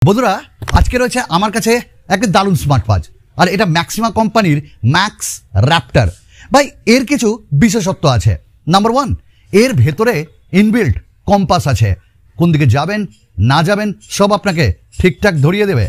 বন্ধুরা আজকে রয়েছে আমার কাছে একটা দারুণ স্মার্ট ওয়াচ, আর এটা ম্যাক্সিমা কোম্পানির ম্যাক্স র্যাপ্টার। ভাই এর কিছু বিশেষত্ব আছে। নাম্বার 1, এর ভেতরে ইনবিল্ট কম্পাস আছে, কোন দিকে যাবেন না যাবেন সব আপনাকে ঠিকঠাক ধরিয়ে দেবে।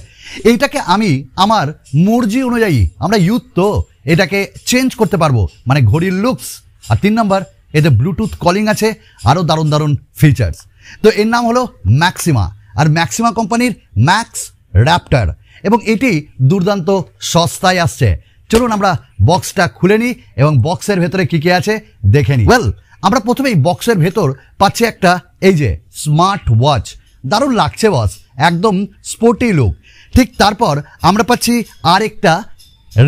এইটাকে আমি আমার মর্জি অনুযায়ী, আমরা ইউথ তো, এটাকে চেঞ্জ করতে পারবো, মানে ঘড়ির লুকস। আর 3 নম্বর, এতে ব্লুটুথ কলিং আছে, আরও দারুণ দারুণ ফিচার্স। তো এর নাম হলো ম্যাক্সিমা, আর ম্যাক্সিমা কোম্পানির ম্যাক্স র্যাপ্টার, এবং এটি দুর্দান্ত সস্তায় আসছে। চলুন আমরা বক্সটা খুলে নিই এবং বক্সের ভেতরে কি কি আছে দেখে নিই। ওয়েল, আমরা প্রথমেই বক্সের ভেতর পাচ্ছি একটা এই যে স্মার্ট ওয়াচ, দারুণ লাগছে বস, একদম স্পোর্টি লুক। ঠিক তারপর আমরা পাচ্ছি আরেকটা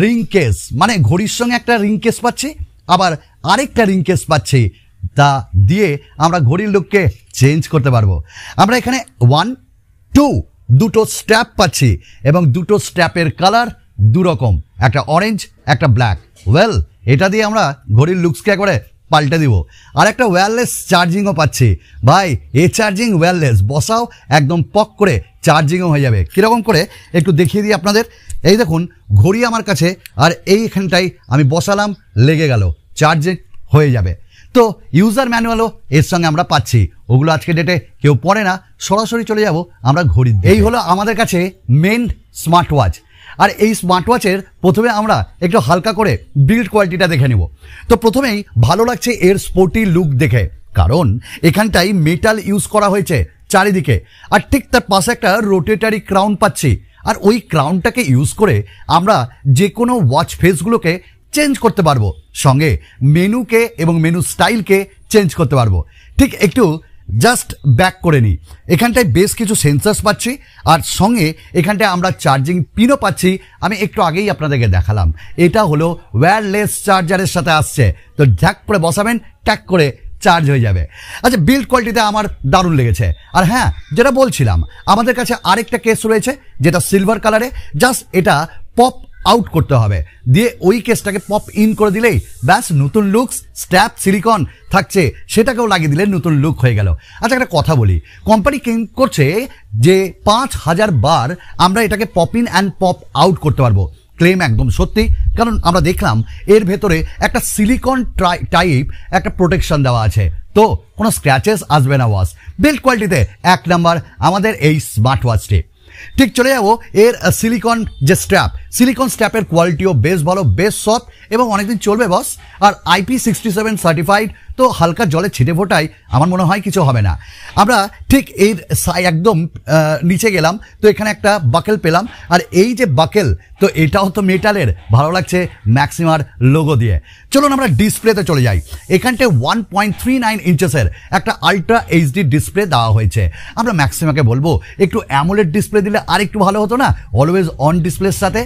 রিং কেস, মানে ঘড়ির সঙ্গে একটা রিং কেস পাচ্ছি, আবার আরেকটা রিং কেস পাচ্ছি, তা দিয়ে আমরা ঘড়ির লুককে চেঞ্জ করতে পারবো। আমরা এখানে 1, 2 দুটো স্ট্র্যাপ পাচ্ছি, এবং দুটো স্ট্র্যাপের কালার দুরকম, একটা অরেঞ্জ একটা ব্ল্যাক। ওয়েল, এটা দিয়ে আমরা ঘড়ির লুকসকে একবারে পাল্টে দিব। আর একটা ওয়্যারলেস চার্জিংও পাচ্ছি। ভাই এ চার্জিং ওয়্যারলেস, বসাও একদম পক করে চার্জিংও হয়ে যাবে। কীরকম করে একটু দেখিয়ে দিই আপনাদের। এই দেখুন ঘড়ি আমার কাছে, আর এইখানটাই আমি বসালাম, লেগে গেল, চার্জিং হয়ে যাবে। তো ইউজার ম্যানুয়ালও এর সঙ্গে আমরা পাচ্ছি, ওগুলো আজকে ডেটে কেউ পড়ে না, সরাসরি চলে যাব আমরা ঘড়ি। এই হলো আমাদের কাছে মেন স্মার্ট ওয়াচ। আর এই স্মার্ট ওয়াচের প্রথমে আমরা একটু হালকা করে বিল্ড কোয়ালিটিটা দেখে নেব। তো প্রথমেই ভালো লাগছে এর স্পোর্টি লুক দেখে, কারণ এখানটাই মেটাল ইউজ করা হয়েছে চারিদিকে, আর ঠিক তার পাশে একটা রোটেটারি ক্রাউন পাচ্ছি। আর ওই ক্রাউনটাকে ইউজ করে আমরা যে কোনো ওয়াচ ফেসগুলোকে চেঞ্জ করতে পারবো, সঙ্গে মেনুকে এবং মেনু স্টাইলকে চেঞ্জ করতে পারবো। ঠিক একটু জাস্ট ব্যাক করে নিই, এখানটায় বেশ কিছু সেন্সার্স পাচ্ছি, আর সঙ্গে এখানটায় আমরা চার্জিং পিনও পাচ্ছি। আমি একটু আগেই আপনাদেরকে দেখালাম, এটা হলো ওয়্যারলেস চার্জারের সাথে আসছে। তো ঝ্যাক করে বসাবেন, ট্যাক করে চার্জ হয়ে যাবে। আচ্ছা, বিল্ড কোয়ালিটিতে আমার দারুণ লেগেছে। আর হ্যাঁ, যেটা বলছিলাম, আমাদের কাছে আরেকটা কেস রয়েছে যেটা সিলভার কালারে, জাস্ট এটা পপ আউট করতে হবে, দিয়ে ওই কেসটাকে পপ ইন করে দিলেই ব্যাস নতুন লুকস, স্ট্যাপ সিলিকন থাকছে, সেটাকেও লাগিয়ে দিলে নতুন লুক হয়ে গেল। আচ্ছা, একটা কথা বলি, কোম্পানি ক্লেম করছে যে 5000 বার আমরা এটাকে pop in and pop out করতে পারবো। ক্লেম একদম সত্যি, কারণ আমরা দেখলাম এর ভেতরে একটা সিলিকন টাইপ একটা প্রোটেকশন দেওয়া আছে, তো কোনো স্ক্র্যাচেস আসবে না ওয়াচ। বিল্ড কোয়ালিটিতে 1 নাম্বার আমাদের এই স্মার্ট ওয়াচটি। ঠিক চলে যাবো এর সিলিকন যে স্ট্র্যাপ, সিলিকন স্ট্র্যাপের কোয়ালিটিও বেশ ভালো, বেশ সফট, এবং অনেকদিন চলবে বস। আর IP67 সার্টিফাইড, তো হালকা জলে ছিটে ফোটাই আমার মনে হয় কিছু হবে না। আমরা ঠিক এর একদম নিচে গেলাম, তো এখানে একটা বাকেল পেলাম, আর এই যে বাকেল, তো এটাও তো মেটালের, ভালো লাগছে ম্যাক্সিমার লোগো দিয়ে। চলুন আমরা ডিসপ্লেতে চলে যাই। এখানটায় 1.39 ইঞ্চেসের একটা আলট্রা এইচডি ডিসপ্লে দেওয়া হয়েছে। আমরা ম্যাক্সিমাকে বলবো একটু অ্যামোলেড ডিসপ্লে দিলে আর একটু ভালো হতো না, অলওয়েজ অন ডিসপ্লের সাথে।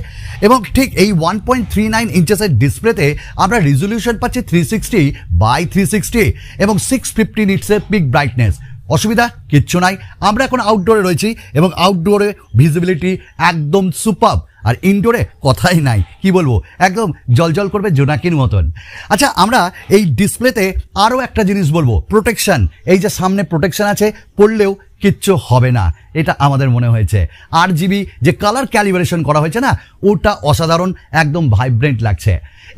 এবং ঠিক এই 1.39 ইঞ্চেসের ডিসপ্লেতে আমরা রেজলিউশন পাচ্ছি 360x360 এবং 650 নিটসের পিক ব্রাইটনেস। অসুবিধা কিচ্ছু নাই, আমরা এখন আউটডোরে রয়েছি, এবং আউটডোরে ভিজিবিলিটি একদম সুপার, আর ইনডোরে কথাই নাই, কি বলবো, একদম জলজল করবে জোনাকির মতন। আচ্ছা, আমরা এই ডিসপ্লেতে আরও একটা জিনিস বলবো, প্রোটেকশন। এই যে সামনে প্রোটেকশন আছে, পড়লেও কিচ্ছু হবে না, এটা আমাদের মনে হয়েছে। RGB যে কালার ক্যালিব্রেশন করা হয়েছে না, ওটা অসাধারণ, একদম ভাইব্রেন্ট লাগছে।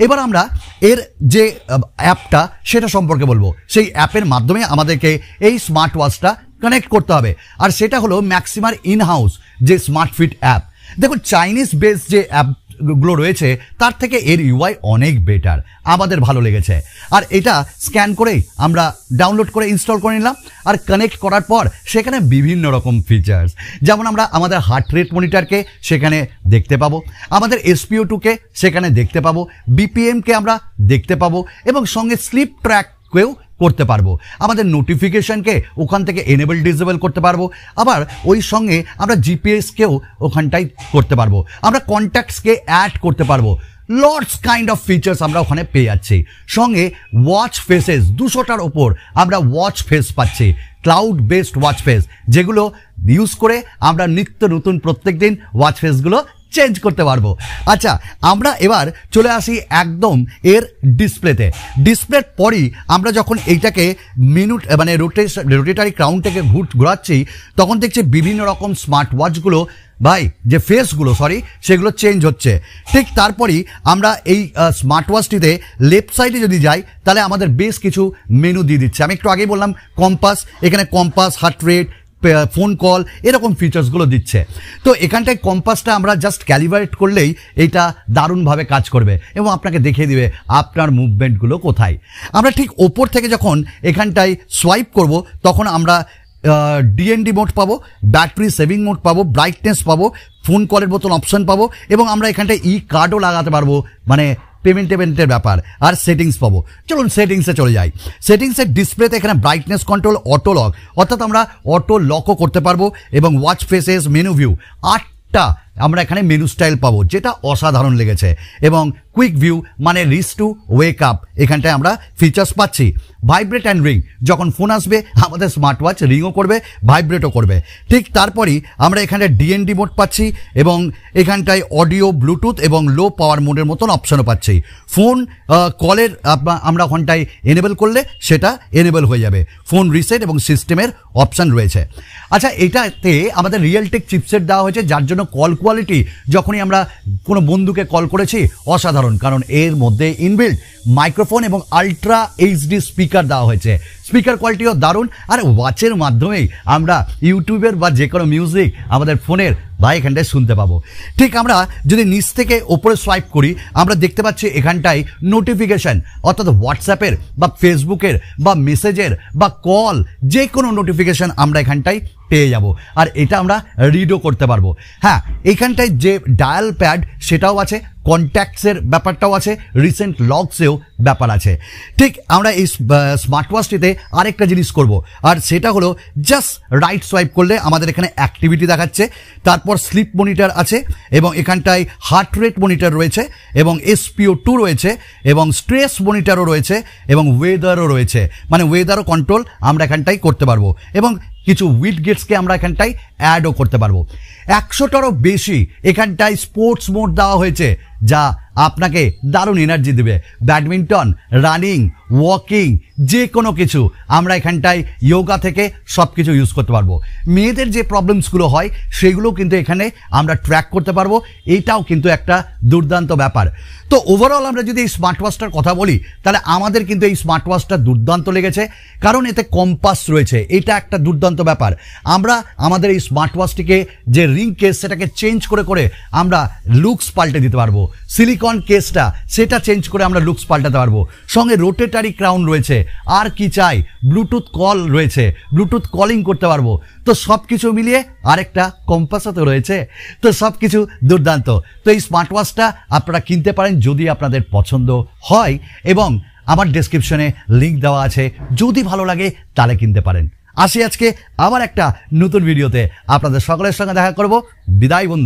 এবার আমরা এর যে অ্যাপটা সেটা সম্পর্কে বলবো। সেই অ্যাপের মাধ্যমে আমাদেরকে এই স্মার্ট ওয়াচটা কানেক্ট করতে হবে, আর সেটা হলো ম্যাক্সিমার ইনহাউস যে স্মার্ট ফিট অ্যাপ। দেখুন, চাইনিজ বেস যে অ্যাপগুলো রয়েছে তার থেকে এর UI অনেক বেটার, আমাদের ভালো লেগেছে। আর এটা স্ক্যান করেই আমরা ডাউনলোড করে ইনস্টল করে নিলাম, আর কানেক্ট করার পর সেখানে বিভিন্ন রকম ফিচার্স, যেমন আমরা আমাদের হার্ট রেট মনিটরকে সেখানে দেখতে পাবো, আমাদের SpO2কে সেখানে দেখতে পাবো, BPM-কে আমরা দেখতে পাবো, এবং সঙ্গে স্লিপ ট্র্যাককেও করতে পারবো, আমাদের নোটিফিকেশনকে ওখান থেকে এনেবল ডিসেবল করতে পারবো, আবার ওই সঙ্গে আমরা GPS-কেও ওখানটাই করতে পারবো, আমরা কন্ট্যাক্টসকে অ্যাড করতে পারবো। লটস কাইন্ড অফ ফিচার্স আমরা ওখানে পেয়ে যাচ্ছি। সঙ্গে ওয়াচ ফেসেস 200টার ওপর আমরা ওয়াচ ফেস পাচ্ছি, ক্লাউড বেসড ওয়াচ ফেস, যেগুলো ইউজ করে আমরা নিত্য নতুন প্রত্যেক দিন ওয়াচ ফেসগুলো চেঞ্জ করতে পারবো। আচ্ছা, আমরা এবার চলে আসি একদম এর ডিসপ্লেতে। ডিসপ্লের পরই আমরা যখন এইটাকে মিনিট মানে রোটেটারি ক্রাউনটাকে ঘোরাচ্ছি, তখন দেখছি বিভিন্ন রকম স্মার্ট ওয়াচগুলো ভাই যে ফেসগুলো সেগুলো চেঞ্জ হচ্ছে। ঠিক তারপরই আমরা এই স্মার্ট ওয়াচটিতে লেফট সাইডে যদি যাই, তাহলে আমাদের বেশ কিছু মেনু দিয়ে দিচ্ছে। আমি একটু আগেই বললাম কম্পাস, এখানে compass, heart rate, phone call, এরকম ফিচার্সগুলো দিচ্ছে। তো এখানটায় কম্পাসটা আমরা জাস্ট ক্যালিব্রেট করলেই এইটা দারুণভাবে কাজ করবে এবং আপনাকে দেখিয়ে দিবে আপনার মুভমেন্টগুলো কোথায়। আমরা ঠিক ওপর থেকে যখন এখানটায় সোয়াইপ করব, তখন আমরা ডিএনডি মোড পাবো, ব্যাটারি সেভিং মোড পাবো, ব্রাইটনেস পাবো, ফোন কলের মতন অপশন পাবো এবং আমরা এখানটায় কার্ডও লাগাতে পারবো, মানে পেমেন্টের ব্যাপার, আর সেটিংস পাবো। চলুন সেটিংসে চলে যাই। সেটিংসের ডিসপ্লেতে এখানে ব্রাইটনেস কন্ট্রোল, অটো লক, অর্থাৎ আমরা অটো লকও করতে পারবো এবং ওয়াচ ফেসেস, মেনু ভিউ, 8টা আমরা এখানে মেনু স্টাইল পাবো, যেটা অসাধারণ লেগেছে। এবং কুইক ভিউ মানে রিচ টু ওয়েক আপ, এখানটায় আমরা ফিচার্স পাচ্ছি। ভাইব্রেট অ্যান্ড রিং, যখন ফোন আসবে আমাদের স্মার্ট ওয়াচ রিংও করবে, ভাইব্রেটও করবে। ঠিক তারপরই আমরা এখানে ডিএনডি মোড পাচ্ছি এবং এখানটায় অডিও, ব্লুটুথ এবং লো পাওয়ার মোডের মতন অপশনও পাচ্ছি। ফোন কলের আমরা ওখানটায় এনেবল করলে সেটা এনেবল হয়ে যাবে। ফোন রিসেট এবং সিস্টেমের অপশান রয়েছে। আচ্ছা, এটাতে আমাদের রিয়েলটেক চিপসেট দেওয়া হয়েছে, যার জন্য কল কোয়ালিটি যখনই আমরা কোনো বন্ধুকে কল করেছি অসাধারণ, কারণ এর মধ্যে ইনবিল্ট মাইক্রোফোন এবং আলট্রা এইচডি স্পিকার দেওয়া হয়েছে। স্পিকার কোয়ালিটিও দারুণ। আর ওয়াচের মাধ্যমেই আমরা ইউটিউবের বা যে কোনো মিউজিক আমাদের ফোনের বা এখানটায় শুনতে পাবো। ঠিক আমরা যদি নিচ থেকে ওপরে সোয়াইপ করি, আমরা দেখতে পাচ্ছি এখানটায় নোটিফিকেশান, অর্থাৎ হোয়াটসঅ্যাপের বা ফেসবুকের বা মেসেজের বা কল, যে কোনো নোটিফিকেশান আমরা এখানটায় পেয়ে যাব। আর এটা আমরা রিডও করতে পারবো। হ্যাঁ, এখানটায় যে ডায়াল প্যাড সেটাও আছে, কন্ট্যাক্টসের ব্যাপারটাও আছে, রিসেন্ট লগসেও ব্যাপার আছে। ঠিক আমরা এই স্মার্ট ওয়াচটিতে আরেকটা জিনিস করব, আর সেটা হলো জাস্ট রাইট সোয়াইপ করলে আমাদের এখানে অ্যাক্টিভিটি দেখাচ্ছে, তারপর স্লিপ মনিটর আছে এবং এখানটায় হার্ট রেট মনিটর রয়েছে এবং SpO2 রয়েছে এবং স্ট্রেস মনিটরও রয়েছে এবং ওয়েদারও রয়েছে, মানে ওয়েদারও কন্ট্রোল আমরা এখানটায় করতে পারবো এবং কিছু উইডগেটসকে আমরা এখানটায় অ্যাডও করতে পারবো। 100টারও বেশি এখানটায় স্পোর্টস মোড দেওয়া হয়েছে, যা আপনাকে দারুণ এনার্জি দেবে। ব্যাডমিন্টন, রানিং, ওয়াকিং, যে কোনো কিছু আমরা এখানটায় যোগা থেকে সব কিছু ইউজ করতে পারবো। মেয়েদের যে প্রবলেমসগুলো হয় সেগুলো কিন্তু এখানে আমরা ট্র্যাক করতে পারবো, এটাও কিন্তু একটা দুর্দান্ত ব্যাপার। তো ওভারঅল আমরা যদি এই স্মার্ট ওয়াচটার কথা বলি, তাহলে আমাদের কিন্তু এই স্মার্ট ওয়াচটা দুর্দান্ত লেগেছে, কারণ এতে কম্পাস রয়েছে, এটা একটা দুর্দান্ত ব্যাপার। আমরা আমাদের এই স্মার্ট ওয়াচটিকে যে রিং কেস সেটাকে চেঞ্জ করে আমরা লুকস পাল্টে দিতে পারবো। সিলিকন কেসটা সেটা চেঞ্জ করে আমরা লুকস পাল্টাতে পারবো। সঙ্গে রোটেটারি ক্রাউন রয়েছে, আর কি চাই, ব্লুটুথ কল রয়েছে, ব্লুটুথ কলিং করতে পারবো। তো সব কিছু মিলিয়ে আরেকটা কম্পাসও তো রয়েছে, তো সব কিছু দুর্দান্ত। তো এই স্মার্ট ওয়াচটা আপনারা কিনতে পারেন যদি আপনাদের পছন্দ হয়, এবং আমার ডেসক্রিপশনে লিঙ্ক দেওয়া আছে, যদি ভালো লাগে তাহলে কিনতে পারেন। আসি আজকে আবার একটা নতুন ভিডিওতে, আপনাদের সকলের সঙ্গে দেখা করব। বিদায় বন্ধু।